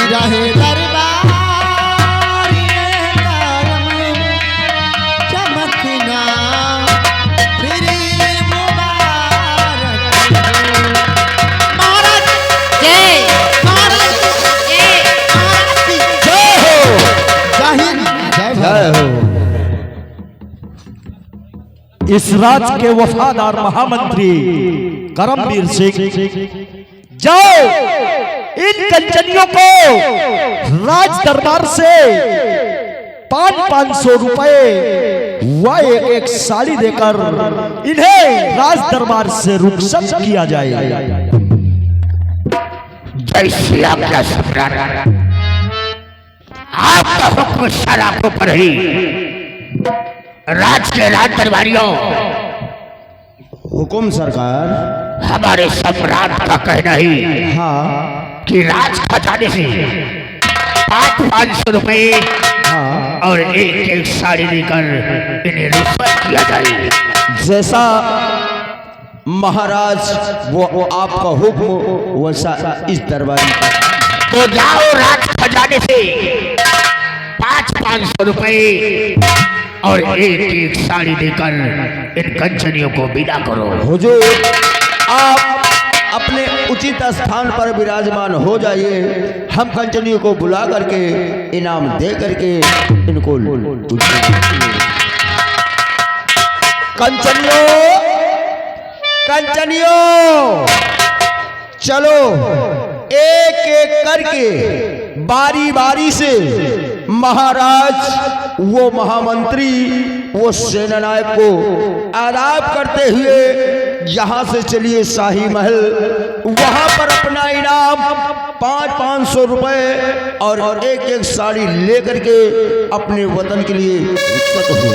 रहे दरबार कायम चमकना फिर मुबारक महाराज जय महाराज जय महाराज जय हो जय हिंद जय हो। इस राज्य के वफादार महामंत्री करमवीर सिंह जाओ इन कंचनियों को राज दरबार से 500 रुपए व एक साड़ी देकर इन्हें राज दरबार से रुखसत किया जाए। जैसे आपका सम्राट आपका हुक्म शराबों पर ही राज के राज दरबारियों हुकुम सरकार। हमारे सम्राट का कहना ही हाँ कि राज खजाने से 500 रुपए और एक साड़ी देकर इन्हें रुखसत किया जाए। जैसा महाराज वो आपका हुक्म वैसा इस दरबारी तो जाओ राज खजाने से 500 रुपए और एक साड़ी देकर इन कंचनियों को विदा करो। हुजूर आप अपने उचित स्थान पर विराजमान हो जाइए। हम कंचनियों को बुला करके इनाम दे करके इनको कंचनियों चलो एक एक करके बारी बारी से महाराज वो महामंत्री वो सेनानायक को आदाब करते हुए यहाँ से चलिए शाही महल। वहाँ पर अपना इनाम 500 रुपए और एक साड़ी लेकर के अपने वतन के लिए रुखसत हो।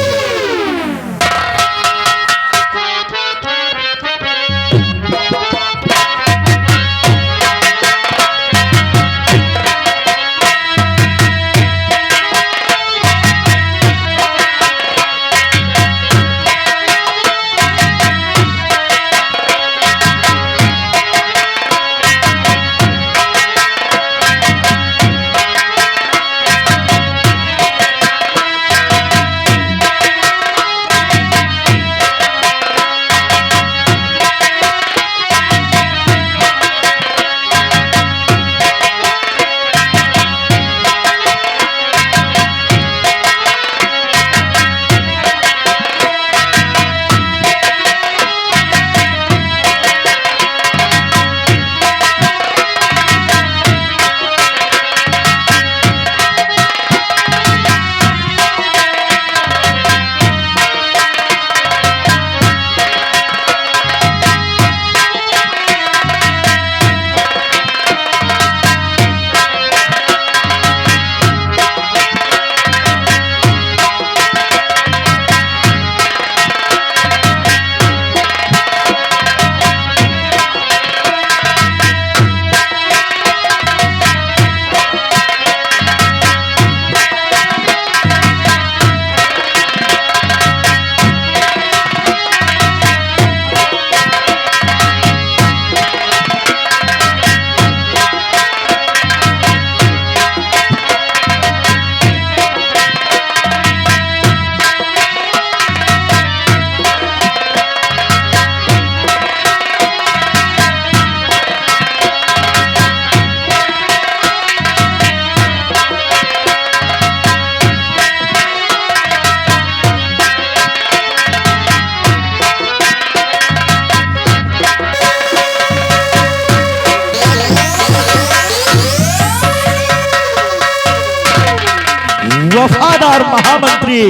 वफादार महामंत्री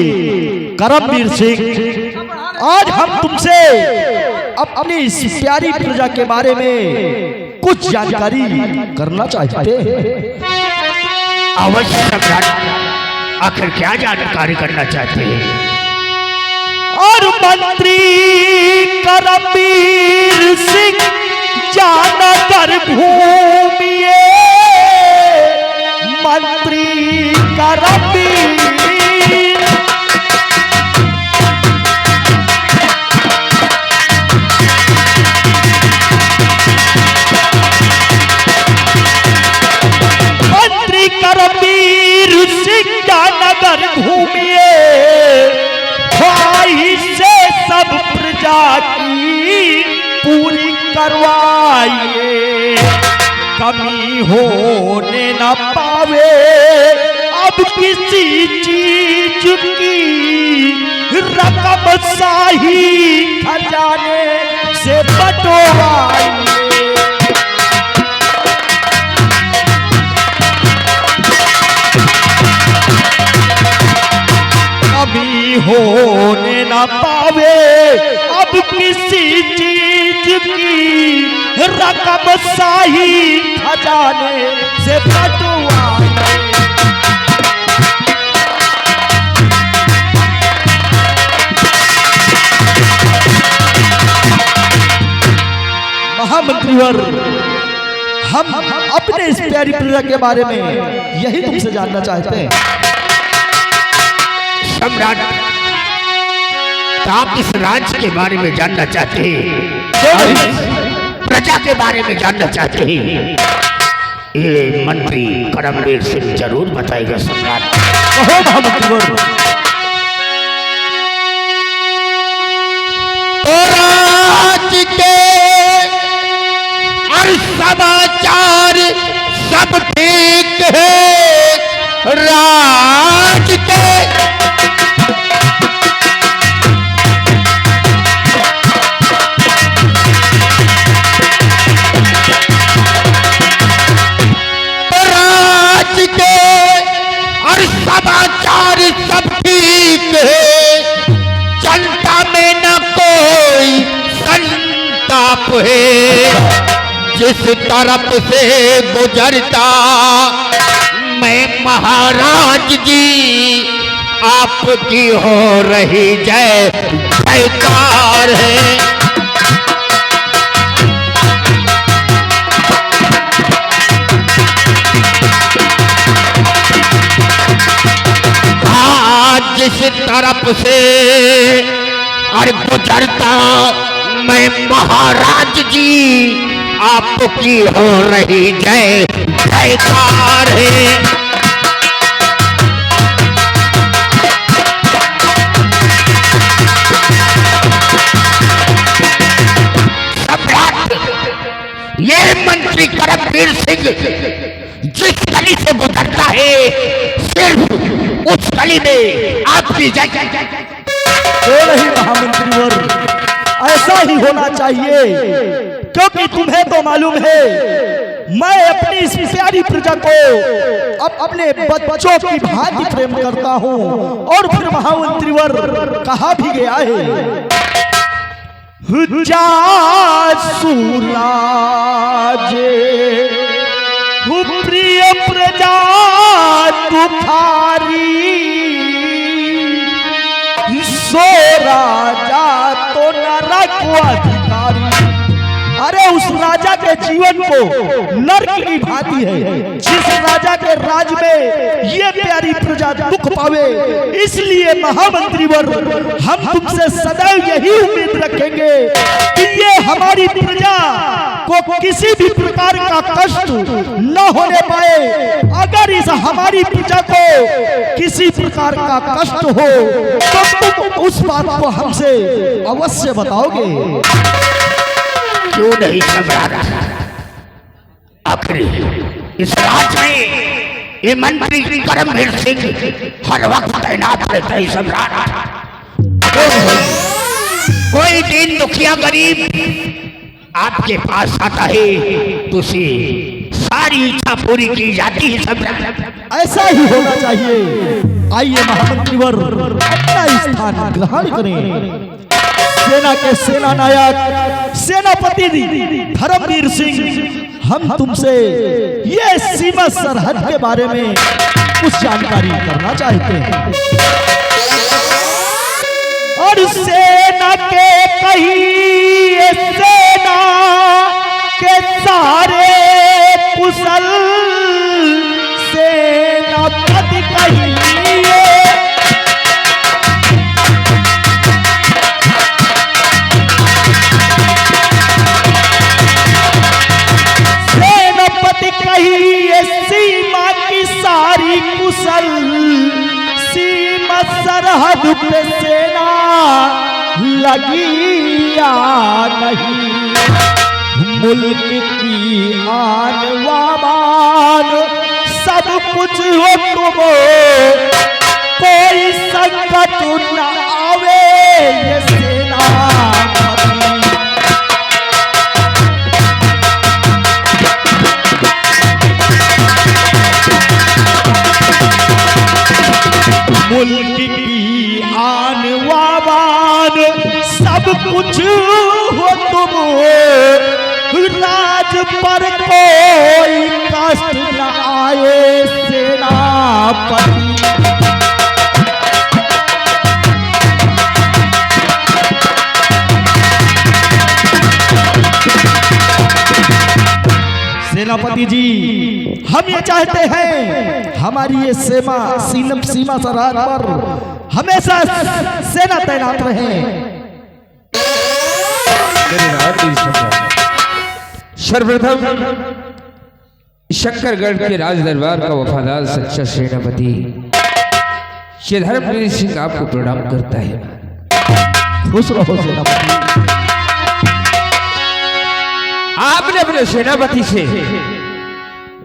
करमवीर सिंह, आज हम तुमसे अपनी इस प्यारी प्रजा के बारे में कुछ जानकारी करना चाहते हैं। अवश्य सम्राट, आखिर क्या जानकारी करना चाहते हैं? और मंत्री करमवीर सिंह जाना कर भूमिए, मंत्री करमवीर मंत्री करमवीर सिंह का नगर घूमिए, ख्वाहिश से सब प्रजा की पूरी करवाइए। कमी होने न पावे अब किसी चीज की, रकम शाही खजाने से बटोराइए। कमी होने न पावे अब किसी चीज की, रकम शाही खजाने से बटोराइए। महामंत्रीवर, हम अपने इस प्यारी प्रजा के बारे में यही तुमसे जानना चाहते हैं। सम्राट, आप इस राज्य के बारे में जानना चाहते हैं, प्रजा के बारे में जानना चाहते हैं, ये मंत्री करमवीर सिंह जरूर बताएगा। सम्राट, कहो महामंत्रीवर। राज्य के और समाचार सब ठीक है। राज्य के और समाचार सब ठीक है। जनता में न कोई संताप है। जिस तरफ से गुजरता मैं महाराज जी, आपकी हो रही जय जयकार है। जिस तरफ से और गुजरता मैं महाराज जी, आपकी हो रही जय जयकार है। सम्राट, ये मंत्री करमवीर सिंह जिस गली से गुजरता है, सिर्फ उस गली में आपकी जय जय जय जय। नहीं महामंत्रीवर, ऐसा ही होना चाहिए, क्योंकि तुम्हें तो मालूम है मैं अपनी इस प्यारी प्रजा को अपने बच्चों की भांति प्रेम करता हूँ। और फिर महामंत्रीवर, कहा भी गया है, जा सुराजे प्रिय प्रजा तुम्हारी, सो राजा तो नरक अधिकारी। अरे उस राजा के जीवन को नरक की भांति है, जिस राजा के राज में ये प्यारी प्रजा दुख पावे। इसलिए महामंत्रीवर, हम तुमसे सदैव यही उम्मीद रखेंगे कि ये हमारी प्रजा को किसी भी प्रकार का कष्ट न होने पाए। अगर इस हमारी प्रजा को किसी प्रकार का कष्ट हो तो तुम उस बात को हमसे अवश्य बताओगे। क्यों नहीं सम्राट, आखिर इस राज्य में ये मंत्री करमवीर सिंह हर वक्त तैनात रहते हैं। सम्राट, कोई दिन दुखिया गरीब आपके पास आता है तो उसे सारी इच्छा पूरी की जाती है। सम्राट, ऐसा ही होना चाहिए। आइए महामंत्रीवर, अपना स्थान ग्रहण करें। सेना के सेना नायक सेनापति धर्मवीर सिंह, हम तुमसे ये सीमा सरहद के बारे में कुछ जानकारी करना चाहते हैं। और सेना के कहिए, सेना के सारे कुशल, सेनापति कहिए, सीमा की भारी कुशल सीमा सरहद पे सेना लगी या नहीं, मुल्क की आन वामान सब कुछ हो तुम, कोई संकट न आवे ये सेनापति। मुल्क की आन वाबान सब कुछ हो तुम, राज पर कोई कष्ट न आए सेनापति। सेनापति जी, हम ये चाहते हैं हमारी ये सीमा सरहद पर हमेशा सेना तैनात रहे। सर्वप्रथम शंकरगढ़ के राज दरबार का वफादार सच्चा सेनापति श्री धर्मवीर सिंह आपको प्रणाम करता है। खुश रहो सेनापति। आपने अपने सेनापति से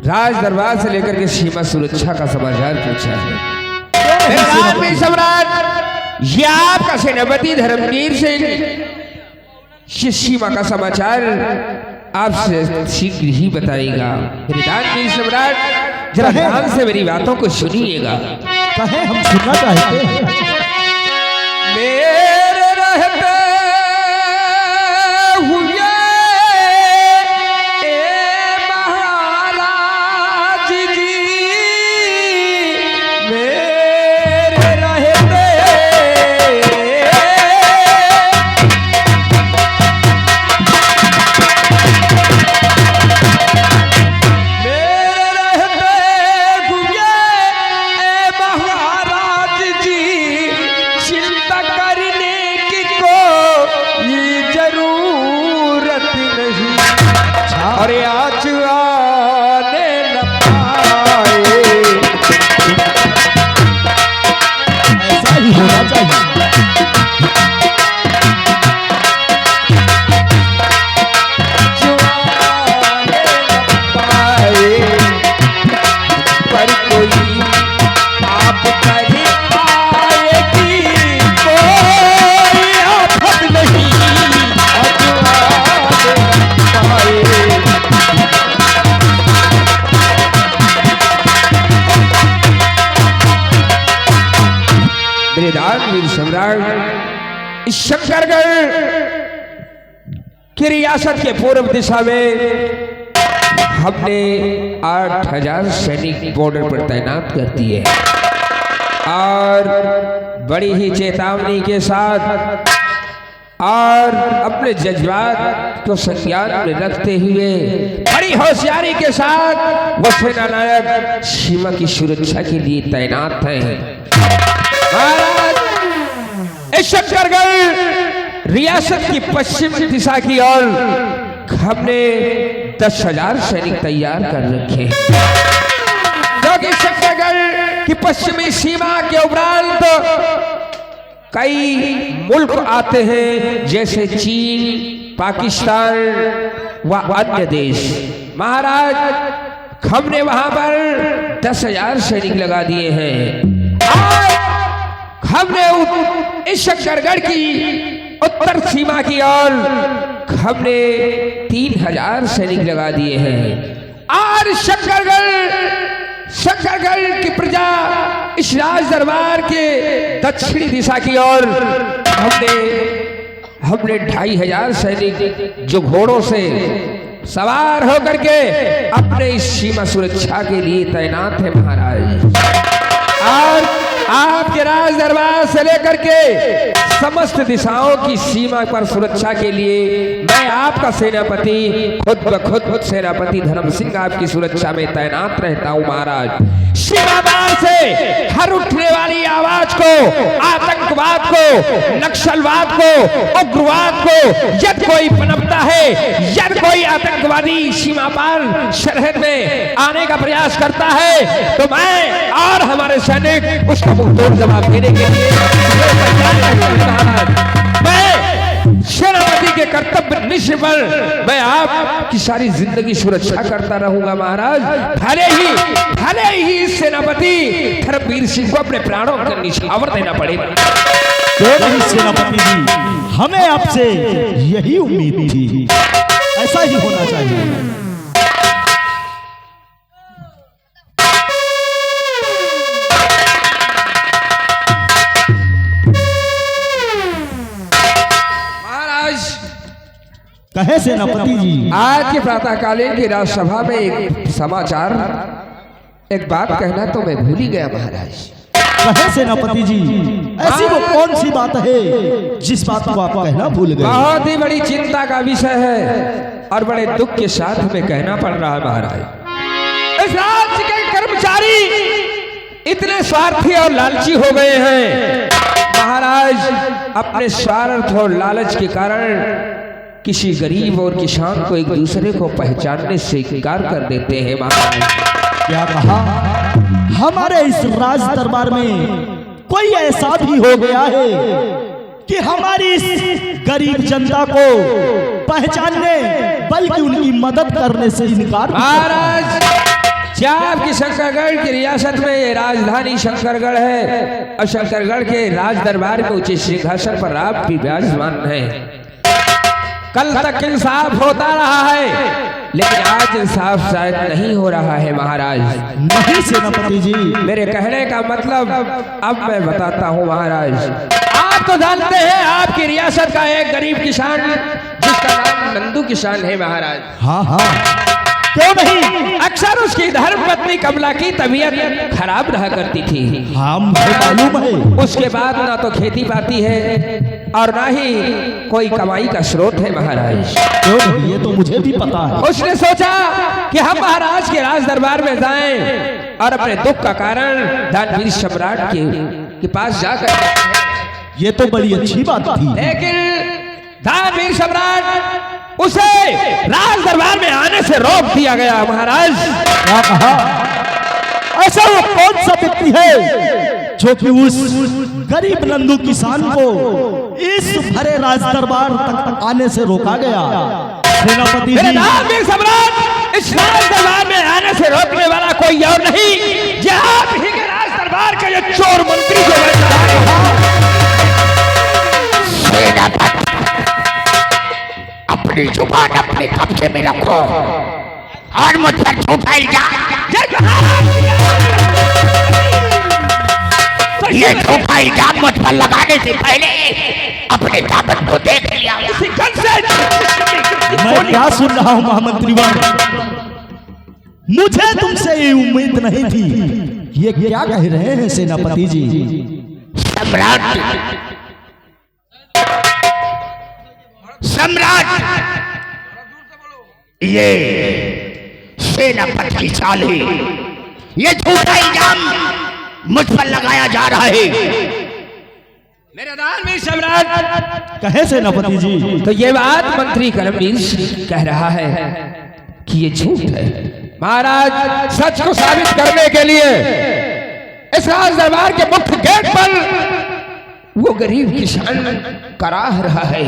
राज दरबार से लेकर के सीमा सुरक्षा का समाचार पूछा है। सम्राट, ये आपका सेनापति धर्मवीर सिंह सीमा का समाचार आपसे शीघ्र ही बताएगा। दानवीर सम्राट, जरा ध्यान से मेरी बातों को सुनिएगा। कहे हम सुनना चाहते हैं। मेरे रहते हुए दानवीर सम्राट, शंकरगढ़ की रियासत के पूर्व दिशा में हमने 8000 सैनिक बॉर्डर पर तैनात कर दिए और बड़ी ही चेतावनी के साथ और अपने जज्बात को संज्ञान में रखते हुए बड़ी होशियारी के साथ वो सेना नायक सीमा की सुरक्षा के लिए तैनात हैं। इस शंकरगढ़ रियासत की पश्चिम दिशा की ओर हमने 10,000 सैनिक तैयार कर रखे हैं, क्योंकि शंकरगढ़ की पश्चिमी सीमा के उपरांत कई मुल्क आते हैं, जैसे चीन, पाकिस्तान व अन्य देश। महाराज, हमने वहां पर 10,000 सैनिक लगा दिए हैं और हमने इस शंकरगढ़ की उत्तर सीमा की ओर हमने 3000 सैनिक लगा दिए हैं और शंकरगढ़ की प्रजा इस राज दरबार के दक्षिणी दिशा की ओर हमने 2500 सैनिक जो घोड़ों से सवार होकर के अपने इस सीमा सुरक्षा के लिए तैनात है महाराज। और आपके राज दरबार से लेकर के समस्त दिशाओं की सीमा पर सुरक्षा के लिए मैं आपका सेनापति खुद ब खुद सेनापति धर्म सिंह आपकी सुरक्षा में तैनात रहता हूं महाराज। सीमा पार से हर उठने वाली आवाज को, आतंकवाद को, नक्सलवाद को, उग्रवाद को यदि कोई पनपता है, यदि कोई आतंकवादी सीमा पार सरहद में आने का प्रयास करता है, तो मैं हमारे सैनिक उसका मुंहतोड़ जवाब देने के लिए मैं सेनापति के कर्तव्य निष्ठ पर मैं आपकी सारी जिंदगी सुरक्षा करता रहूंगा महाराज। भले ही सेनापति धर्मवीर सिंह को अपने प्राणों का निछावर देना पड़ेगा। क्यों नहीं सेनापति जी, हमें आपसे यही उम्मीद थी, ऐसा ही होना चाहिए। कहे सेनापति जी, आज के प्रातःकालीन की राज्यसभा में एक समाचार, एक बात कहना तो मैं भूल ही गया महाराज। कहे सेनापति जी, ऐसी वो कौन सी बात है जिस बात को आप कहना भूल गए? बहुत ही बड़ी चिंता का विषय है और बड़े दुख के साथ में कहना पड़ रहा है महाराज। इस राज्य के कर्मचारी इतने स्वार्थी और लालची हो गए हैं महाराज, अपने स्वार्थ और लालच के कारण किसी गरीब और किसान को एक दूसरे को पहचानने से इनकार कर देते हैं महाराज। क्या कहा? हमारे इस राज दरबार में कोई ऐसा भी हो गया है कि हमारी इस गरीब जनता को पहचानने बल्कि उनकी मदद करने से इनकार? महाराज, क्या आपकी शंकरगढ़ की रियासत में ये राजधानी शंकरगढ़ है और शंकरगढ़ के राज दरबार में ऊंचे सिंहासन पर आप भी विराजमान हैं। कल तक इंसाफ होता रहा है लेकिन आज इंसाफ शायद नहीं हो रहा है महाराज। नहीं सेनापति जी, मेरे कहने का मतलब अब मैं बताता हूँ महाराज। आप तो जानते हैं आपकी रियासत का एक गरीब किसान जिसका नाम नंदू किसान है महाराज। हाँ हाँ, क्यों नहीं? अक्सर उसकी धर्मपत्नी कमला की तबीयत खराब रहा करती थी। हाँ, मुझे मालूम है। उसके बाद ना तो खेती पाती है और ना ही कोई कमाई का स्रोत है महाराज। क्यों नहीं? ये तो मुझे भी पता है। उसने सोचा कि हम महाराज के राज दरबार में जाएं और अपने दुख का कारण दानवीर सम्राट के पास जाकर। ये तो बड़ी अच्छी बात थी, लेकिन दानवीर सम्राट उसे राज दरबार में आने से रोक दिया गया महाराज। क्या कहा? ऐसा वो कौन सा व्यक्ति है जो कि उस गरीब नंदू किसान को इस भरे राज दरबार तक आने से रोका गया? सेनापति जी, दानवीर सम्राट इस राज दरबार में आने से रोकने वाला कोई और नहीं, ये आप ही के राज दरबार का ये चोर मंत्री जो अपनी जुबान अपने कब्जे में रखो और मुझ पर झूठा ये झूठा इल्जाम मुझ पर लगाने से पहले अपने दामन को देख लिया। मैं क्या सुन रहा हूँ महामंत्री वाह, मुझे तुमसे ये उम्मीद नहीं थी। ये क्या कह रहे हैं सेनापति जी? सम्राट, ये सेनापति की चाल है। ये झूठा इल्जाम मुझ पर लगाया जा रहा है। मेरे दानवीर सम्राट, कहे सेनापति जी, तो ये बात मंत्री करमवीर सिंह कह रहा है कि ये झूठ है। महाराज, सच को साबित करने के लिए इस राज दरबार के मुख्य गेट पर वो गरीब किसान कराह रहा है।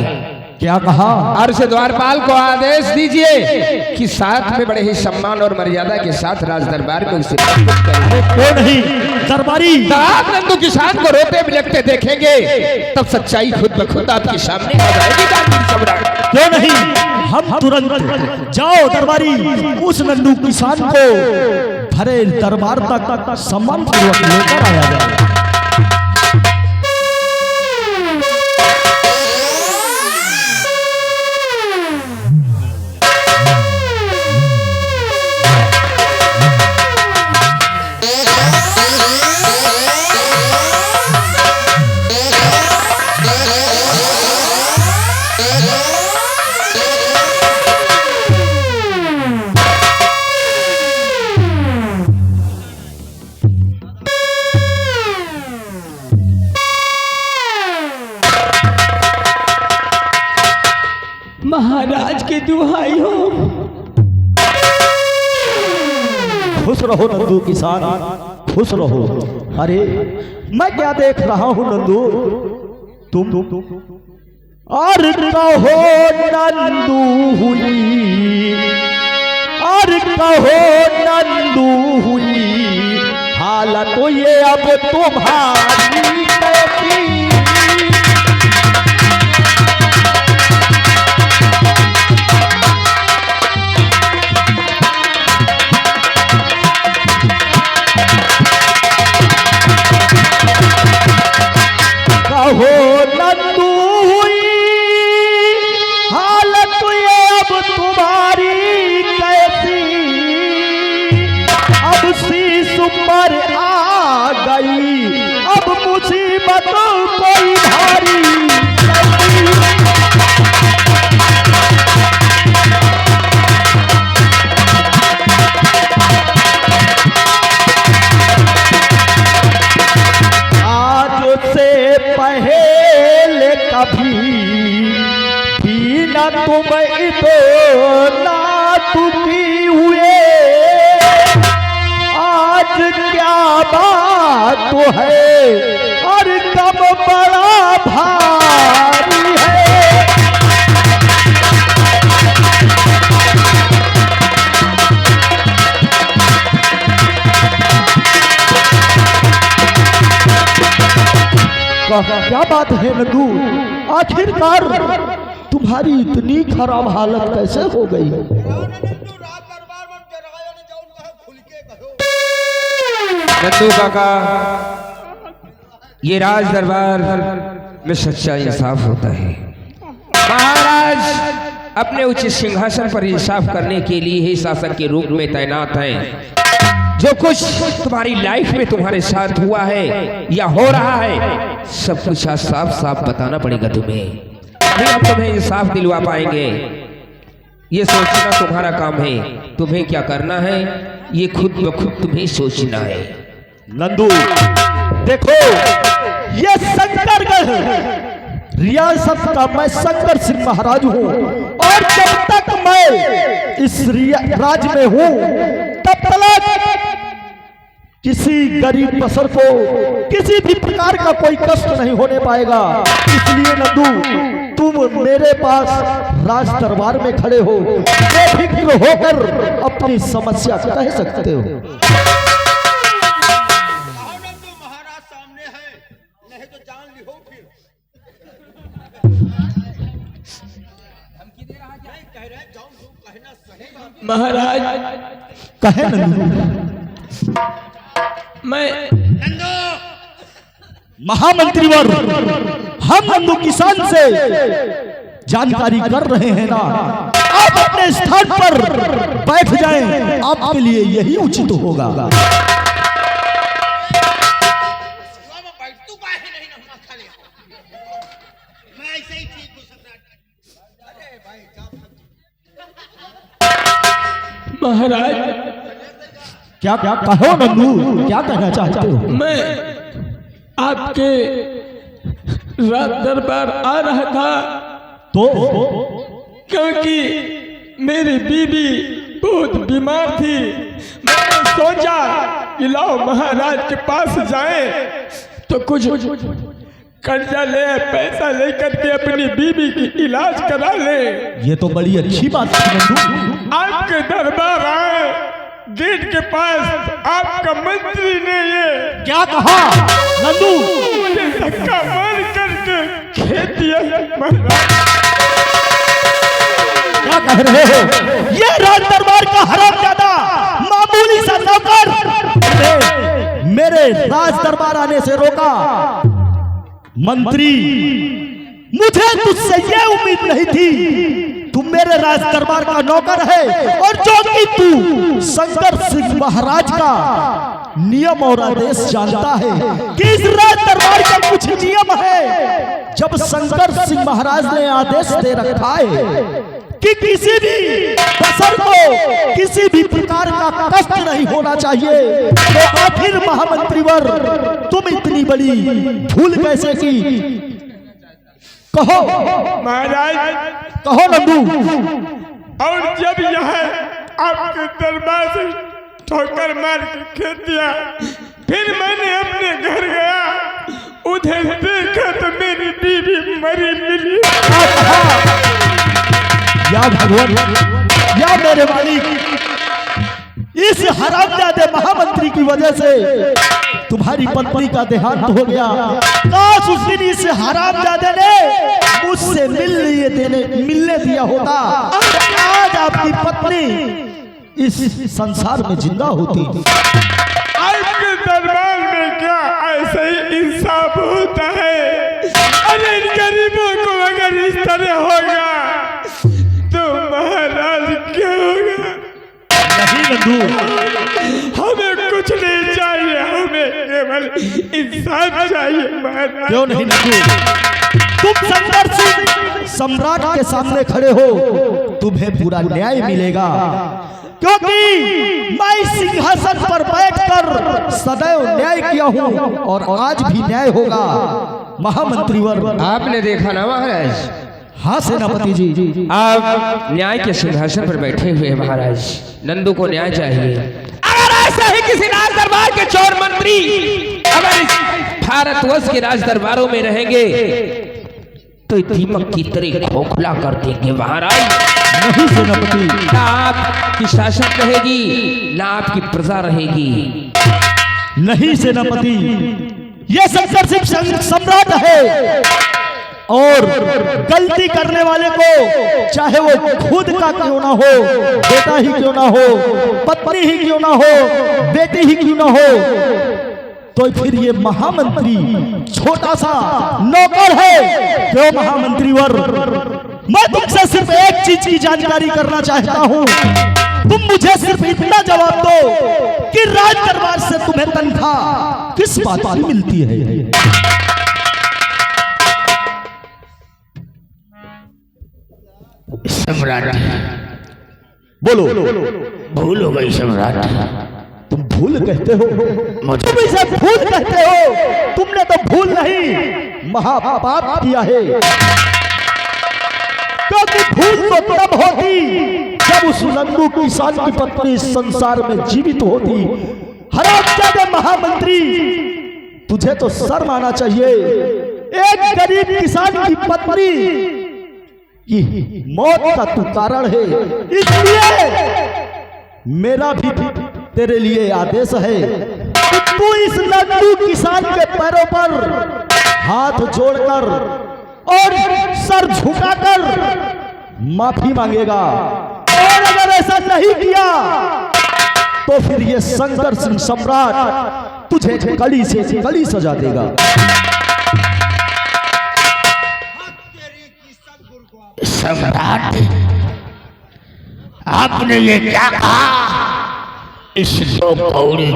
क्या कहा? और से द्वारपाल को आदेश दीजिए कि साथ में बड़े ही सम्मान और मर्यादा के साथ राज दरबार में उसे क्यों नहीं? दरबारी आप नंदू किसान को रोते बिलखते देखेंगे तब सच्चाई खुद ब खुद आपके सामने आ जाएगी दानवीर सम्राट। क्यों नहीं? हम तुरंत जाओ दरबारी, उस नंदू किसान को भरे दरबार तक सम्मान पूर्वक लेकर आया जाए। महाराज के दुहाई हो, खुश रहो नंदू किसान, खुश रहो। अरे मैं क्या देख रहा हूं नंदू, तुम और कहो नंदू हुई, और कहो नंदू हुई, हालत तो ये अब तुम्हारी कैसी। कहो नंदू हुई, हालत ये अब तुम्हारी कैसी, अब शीश पर आ गई, अब मुसीबत कोई भारी कैसी। आज से पहले कभी भी न तुम इतना दुखी हुए, आज क्या बात है और कब बड़ा भारी है। क्या बात है नंदू, आखिरकार तुम्हारी इतनी खराब हालत कैसे हो गई? नंदू काका, ये राज दरबार में सच्चा इंसाफ होता है। महाराज अपने उच्च सिंहासन पर इंसाफ करने के लिए ही शासक के रूप में तैनात हैं। जो कुछ तुम्हारी लाइफ में तुम्हारे साथ हुआ है या हो रहा है, सब कुछ आज साफ साफ बताना पड़ेगा तुम्हें, तभी हम तुम्हें इंसाफ दिलवा पाएंगे। ये सोचना तुम्हारा काम है, तुम्हें क्या करना है ये खुद ब खुद तुम्हें सोचना है। नंदू देखो, ये शंकरगढ़ रियासत का मैं शंकर सिंह महाराज हूँ, और जब तक मैं इस राज में हूँ तब तक किसी गरीब बसर को किसी भी प्रकार का कोई कष्ट नहीं होने पाएगा। इसलिए नंदू तुम मेरे पास राज दरबार में खड़े हो, बेफिक्र होकर अपनी समस्या कह सकते हो। महाराज सामने है, नहीं तो जान लिहो फिर। महाराज कहे नंदू, मैं महामंत्री वर हम नंदू किसान से जानकारी कर रहे हैं ना, आप अपने स्थान पर बैठ जाएं, आपके लिए यही उचित होगा। महाराज क्या क्या कहो नंदू, क्या कहना चाहते हो? मैं आपके राज दरबार आ रहा था तो क्योंकि मेरी बीवी बहुत बीमार थी। मैंने सोचा कि लाओ महाराज के पास जाएं तो कुछ कर्जा ले पैसा लेकर के अपनी बीवी की इलाज करा ले। ये तो बड़ी अच्छी बात है नंदू। आपके दरबार आए, गेट के पास आपका मंत्री ने ये क्या कहा नंदू? मुझे धक्का मार करके खेत दिया। क्या कह रहे हो? ये राज दरबार का हरामजादा मामूली सा नौकर मेरे राज दरबार आने से रोका। मंत्री, मुझे तुझसे ये उम्मीद नहीं थी, तू मेरे राज दरबार का नौकर है और जो कि तू शंकर सिंह महाराज का नियम और आदेश जानता है कि इस राज दरबार का कुछ नियम है। जब शंकर सिंह महाराज ने आदेश दे रखा है कि किसी भी बसर को किसी भी प्रकार का कष्ट नहीं होना चाहिए, तो आखिर महामंत्री वर तुम इतनी बड़ी भूल कैसे की? कहो महाराज, कहो नंदू। और जब यह आपके दरबार से ठोकर मार के खेत दिया मरी मिली। या भगवान, या मेरे मालिक, इस हरामजादे महामंत्री की वजह से तुम्हारी पत्नी का देहांत हो गया। काश उस दिन इस हरामजादे ने मुझसे मिलने दिया होता, आज आपकी पत्नी इस संसार में जिंदा होती। आपके दरबार में क्या ऐसे ही इंसाफ होता है? अरे इन गरीबों को अगर इस तरह होगा तो महाराज क्या होगा? नहीं नंदू, हमें कुछ नहीं चाहिए, हमें केवल इंसाफ चाहिए महाराज। क्यों नहीं नंदू, तुम शंकर सिंह सम्राट के सामने खड़े हो, तुम्हें पूरा न्याय मिलेगा, क्योंकि मैं सिंहासन पर बैठकर सदैव न्याय किया हूं और आज भी न्याय होगा। महामंत्री वर, आपने देखा ना महाराज, हाँ सेनापति जी, आप न्याय के सिंहासन पर बैठे हुए हैं महाराज। नंदू को न्याय चाहिए। अगर ऐसा ही किसी राज दरबार के चोर मंत्री अगर इस भारतवर्ष के राज दरबारों में रहेंगे तो दीमक की तरह खोखला कर देंगे महाराज। नहीं सेनापति, ना आपकी शासन रहेगी ना आपकी प्रजा रहेगी। नहीं सेनापति, ये शंकर सिंह सम्राट है और गलती करने वाले को चाहे वो खुद का क्यों ना हो, बेटा ही क्यों ना हो, पत्नी ही क्यों ना हो, बेटी ही क्यों ना हो, तो फिर ये महामंत्री छोटा सा नौकर है। क्यों महामंत्री वर, मैं तुमसे सिर्फ एक चीज की जानकारी करना चाहता हूं। तुम मुझे सिर्फ इतना जवाब दो कि राज दरबार से तुम्हें तनख्वाह किस बात की मिलती है? सम्राट, बोलो। भूल हो गई सम्राट। तुम भूल कहते हो, मुझे तुम इसे भूल कहते हो? तुमने तो भूल नहीं, महापाप किया है। क्योंकि भूल तो तब होती जब उस नंदू किसान की पत्नी इस संसार में जीवित होती। हरामजादे महामंत्री, तुझे तो शर्म आना चाहिए। एक गरीब किसान की पत्नी की मौत का तू कारण है, इसलिए मेरा भी तेरे लिए आदेश है कि तू इस नंदू किसान के पैरों पर हाथ जोड़कर और सर झुकाकर माफी मांगेगा, और अगर ऐसा नहीं किया तो फिर ये शंकर सिंह सम्राट तुझे कड़ी से कड़ी सजा देगा। सम्राट, आपने ये क्या कहा? इस दो कौड़ी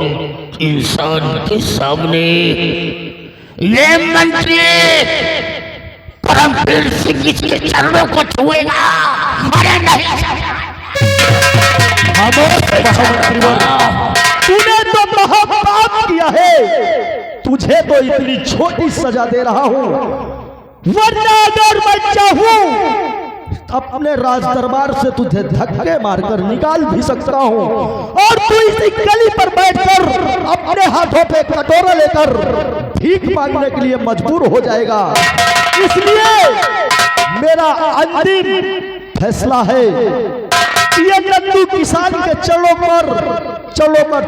इंसान के सामने ये मंत्री परमवीर सिंह इसके चरणों को छुएगा? अरे नहीं, तूने तो महापाप किया है, तुझे तो इतनी छोटी सजा दे रहा हूं, वरना अगर मैं चाहूं अपने राज दरबार से तुझे धक्के मारकर निकाल भी सकता हूं, और तू इसी गली पर बैठकर अपने हाथों पे कटोरा लेकर भीख मांगने के लिए मजबूर हो जाएगा। इसलिए मेरा अंतिम फैसला है कि ये नंदू किसान के चरणों पर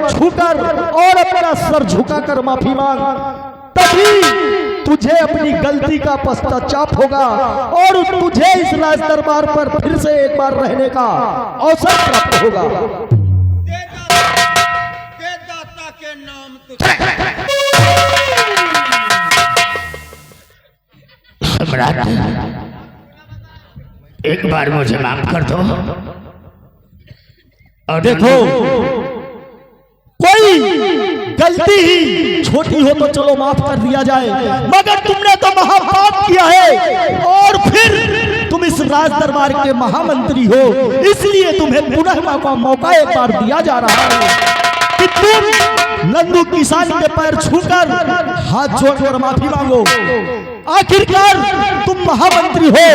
छूकर और अपना सर झुकाकर माफी मांग, तभी तुझे अपनी गलती का पश्चाताप होगा और तुझे इस राज दरबार पर फिर से एक बार रहने का अवसर प्राप्त होगा। देवदाता के नाम सम्राट, एक बार मुझे माफ कर दो। और देखो, कोई गलती ही छोटी हो तो चलो माफ कर दिया जाए, मगर तुमने तो महापाप किया है और फिर तुम इस राज दरबार के महामंत्री हो, इसलिए तुम्हें पुनः मौका एक बार दिया जा रहा है कि तुम नंदू किसान के पैर छूकर हाथ जोड़कर माफी मांगो। आखिरकार तुम महामंत्री हो,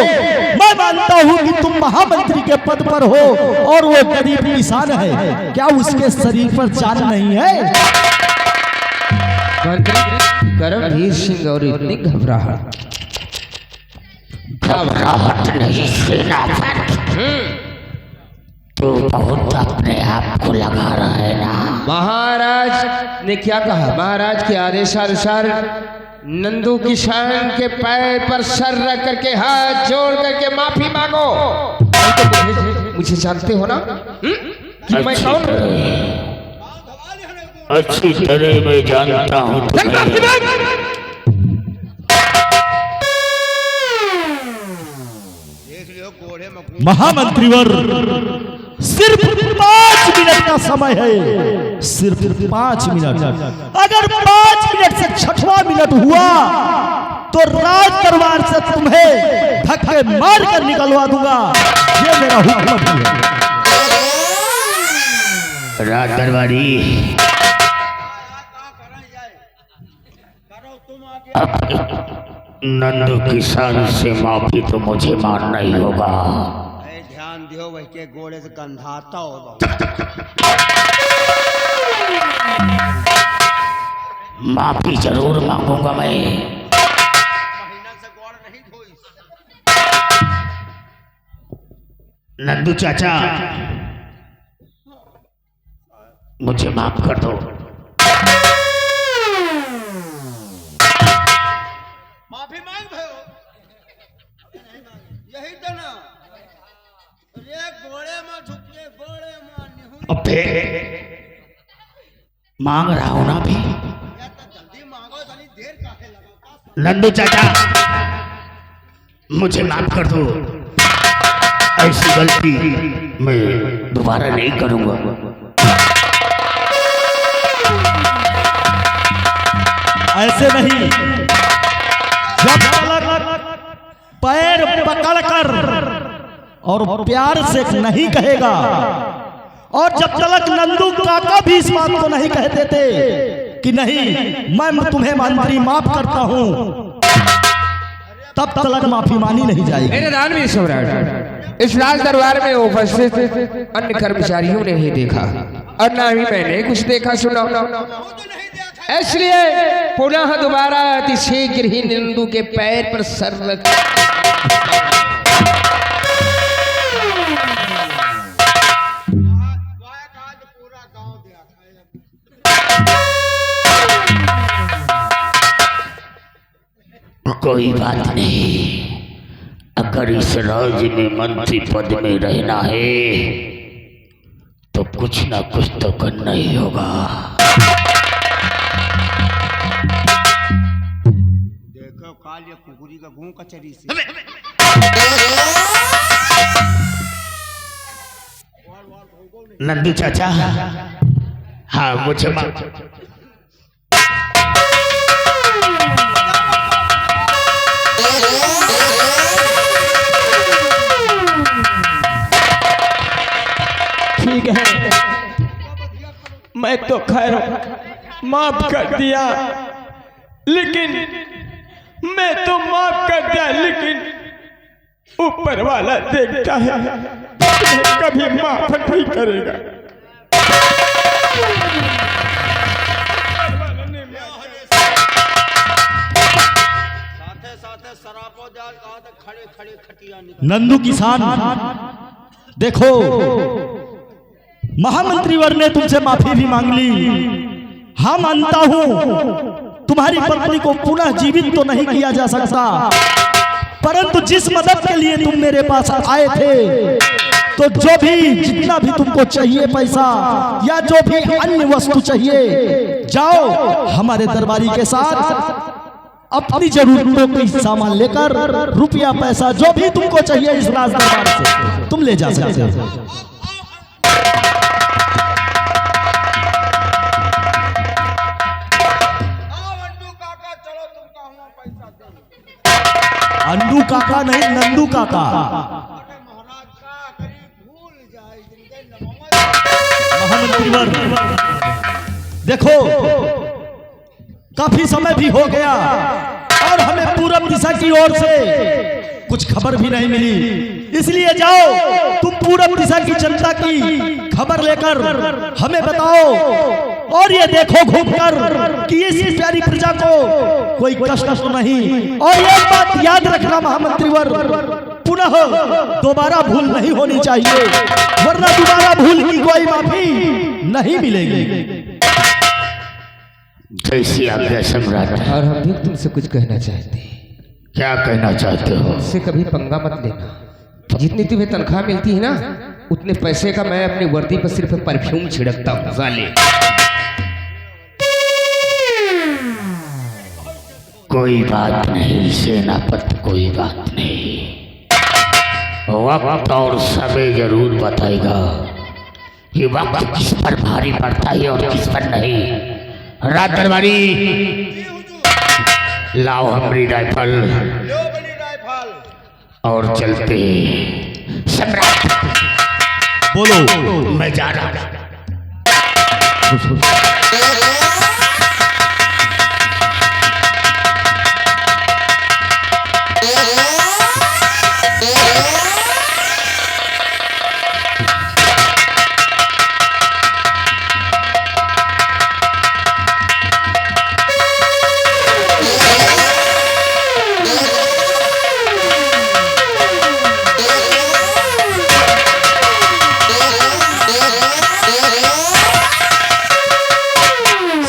मैं मानता हूं कि तुम महामंत्री के पद पर हो और वो गरीब किसान है, क्या उसके शरीर पर जान नहीं है? करमवीर सिंह और इतनी घबराहट, घबराहट नहीं सेनापति, तू बहुत अपने आप को लगा रहा है ना। महाराज ने क्या कहा? महाराज के आदेशानुसार नंदू किसान के पैर पर सर रख करके हाथ जोड़ करके माफी मांगो। मुझे जानते हो ना कि मैं कौन हूं? अच्छी तरह मैं जानता हूँ महामंत्रीवर, सिर्फ 5 मिनट का समय है, सिर्फ 5 मिनट। अगर 5 मिनट से 6वां मिनट हुआ तो राज दरबार से तुम्हें धक्के मार कर निकलवा दूंगा। ये मेरा हुक्म है। राज दरबारी, नंदू किसान से माफी तो मुझे मानना ही होगा। ध्यान दियो वही के गोड़े से गंधाता हो। माफी जरूर मांगूंगा मैं। नंदू चाचा, मुझे माफ कर दो। माफी मांग भयो, यही तो ना रे गोड़े में झुके गोड़े में निहुर। अबे मांग रहा हूं ना भी। जल्दी मांगो, जल्दी देर काहे लगा। नंदू चाचा, मुझे माफ कर दो। ऐसी गलती मैं दोबारा नहीं करूंगा। ऐसे नहीं, जब तलक पैर पकड़कर और प्यार से नहीं कहेगा, और जब तलक नंदू काका भी इस बात को नहीं कहते थे कि नहीं मैं तुम्हें मंत्री माफ करता हूं, तब तलक माफी मानी नहीं जाएगी। मेरे दानवीर सम्राट, इस राज दरबार में उपस्थित अन्य कर्मचारियों ने ही देखा और ना ही मैंने कुछ देखा सुना, इसलिए पुनः दोबारा अति शीघ्र ही नंदू के पैर पर सर रख। कोई बात नहीं, अगर इस राज्य में मंत्री पद में रहना है तो कुछ ना कुछ तो करना ही होगा। देखो काल ये कुकुरी का गूं कचरी से। नंदू चाचा, हाँ मुझे माफ। ठीक है, मैं तो खैर माफ कर दिया, लेकिन मैं तो माफ कर दिया, लेकिन ऊपर वाला देखता है कभी माफ नहीं करेगा। साथे साथे सरापो जाल कहा था, खड़े खड़े खटिया निकल। नंदू किसान, देखो महामंत्रीवर ने तुमसे माफी भी मांग ली। हाँ मानता हूं तुम्हारी पत्नी को पुनः जीवित तो नहीं किया जा सकता, परंतु जिस मदद के लिए तुम मेरे पास आए थे, तो जो भी जितना भी तुमको चाहिए पैसा या जो भी अन्य वस्तु चाहिए, जाओ हमारे दरबारी के साथ अपनी जरूरतों की सामान लेकर रुपया पैसा जो भी तुमको चाहिए इस राज दरबार से तुम ले जा सकते हो। अंडू काका नहीं, नंदू काका। महामंत्रीवर, देखो काफी समय भी हो गया और हमें पूरब दिशा की ओर से कुछ खबर भी नहीं मिली, इसलिए जाओ तुम पूरब दिशा की जनता की खबर लेकर हमें बताओ और ये देखो घूमकर कि इस प्यारी प्रजा को कोई कष्ट तो नहीं। और एक बात याद रखना महामंत्रीवर, पुनः दोबारा भूल नहीं होनी चाहिए, वरना दोबारा भूल की कोई माफी नहीं मिलेगी। जैसी आज्ञा सम्राट। और हम भी तुमसे कुछ कहना चाहते हैं। क्या कहना चाहते हो? मुझसे कभी पंगा मत लेना। जितनी तुम्हें तनख्वाह मिलती है ना, उतने पैसे का मैं अपनी वर्दी पर सिर्फ परफ्यूम छिड़कता हूँ साले। कोई बात नहीं सेनापति, कोई बात नहीं। वक्त और समय जरूर बताएगा कि वक्त किस पर भारी पड़ता है और किस पर नहीं। रात दरबारी लाओ हमारी राइफल और चलते सम्राट। बोलो। मैं जा रहा हूं।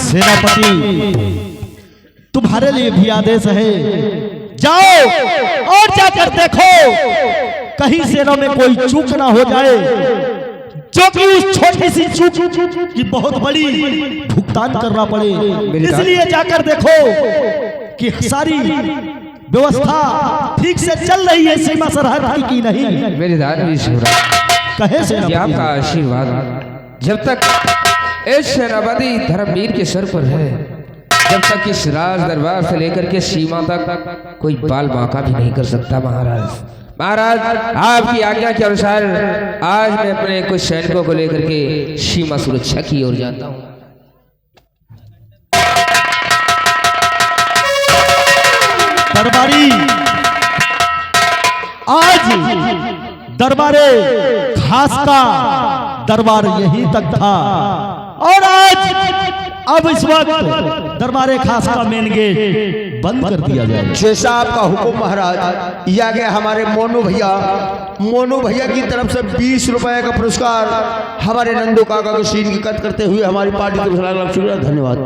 सेनापति, तुम्हारे लिए भी आदेश है, जाओ और जाकर देखो कहीं सेना में कोई चूक ना हो जाए, जो कि उस छोटी सी चूक की बहुत बड़ी भुगतान करना पड़े। इसलिए जाकर देखो कि सारी व्यवस्था ठीक से चल रही है सीमा सरहद की नहीं। मेरे दादी कहे सेनापति, आपका आशीर्वाद जब तक इस सेनापति धर्मवीर के सर पर है, जब तक इस राज दरबार से लेकर के सीमा तक कोई बाल बांका भी नहीं कर सकता। महाराज महाराज आपकी आज्ञा के अनुसार आज मैं अपने कुछ सैनिकों को लेकर के सीमा सुरक्षा की ओर जाता हूँ। दरबारी, आज दरबारे खास का दरबार यहीं तक था और आज अब इस वक्त दरबारे खास का मेन गेट बंद कर दिया जाए। जैसा आपका हुक्म महाराज। ये आ गया हमारे मोनू भैया की तरफ से 20 रुपए का पुरस्कार हमारे नंदू काका को सीन की कत करते हुए हमारी पार्टी की तरफ से धन्यवाद।